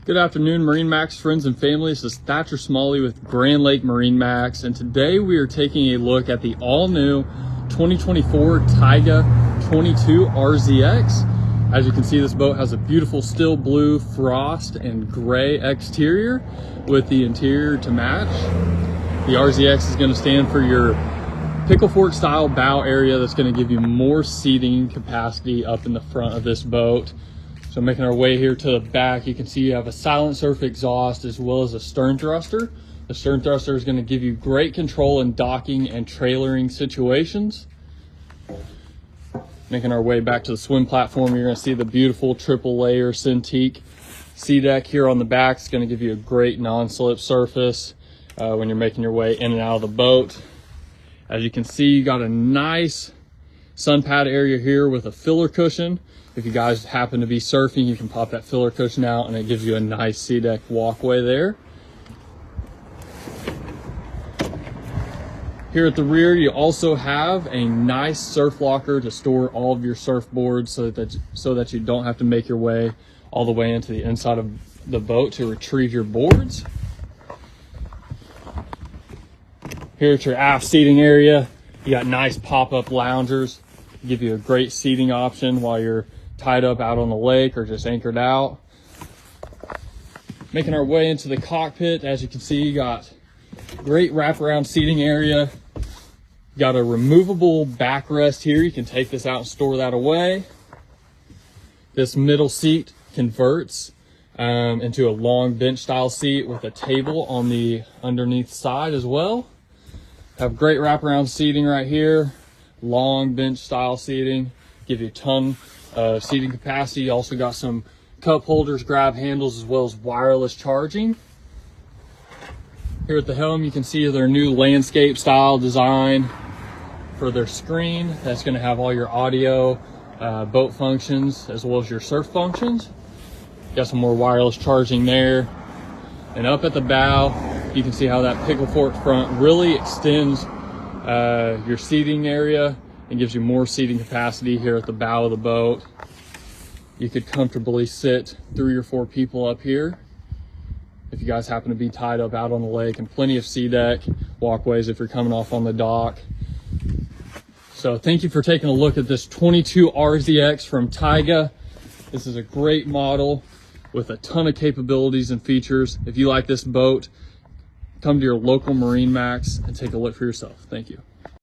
Good afternoon, MarineMax friends and family. This is Thatcher Smalley with Grand Lake MarineMax, and today we are taking a look at the all-new 2024 Tige 22 RZX. As you can see, this boat has a beautiful steel blue frost and gray exterior with the interior to match. The RZX is going to stand for your pickle fork style bow area that's going to give you more seating capacity up in the front of this boat. So making our way here to the back, you can see you have a silent surf exhaust as well as a stern thruster. The stern thruster is going to give you great control in docking and trailering situations. Making our way back to the swim platform, you're going to see the beautiful triple layer Cintiq sea deck here on the back. It's going to give you a great non-slip surface when you're making your way in and out of the boat. As you can see, you got a nice sun pad area here with a filler cushion. If you guys happen to be surfing, you can pop that filler cushion out and it gives you a nice sea deck walkway there. Here at the rear, you also have a nice surf locker to store all of your surfboards so that you don't have to make your way all the way into the inside of the boat to retrieve your boards. Here at your aft seating area, you got nice pop-up loungers. Give you a great seating option while you're tied up out on the lake or just anchored out. Making our way into the cockpit, as you can see, you got great wraparound seating area. You got a removable backrest here. You can take this out and store that away. This middle seat converts into a long bench style seat with a table on the underneath side as well. Have great wraparound seating right here. Long bench style seating, give you a ton of seating capacity. You also got some cup holders, grab handles, as well as wireless charging. Here at the helm, you can see their new landscape style design for their screen. That's going to have all your audio, boat functions, as well as your surf functions. Got some more wireless charging there. And up at the bow, you can see how that pickle fork front really extends your seating area and gives you more seating capacity here at the bow of the boat. You could comfortably sit 3 or 4 people up here if you guys happen to be tied up out on the lake, and plenty of sea deck walkways if you're coming off on the dock. So thank you for taking a look at this 22 RZX from Tige. This is a great model with a ton of capabilities and features. If you like this boat, come to your local MarineMax and take a look for yourself. Thank you.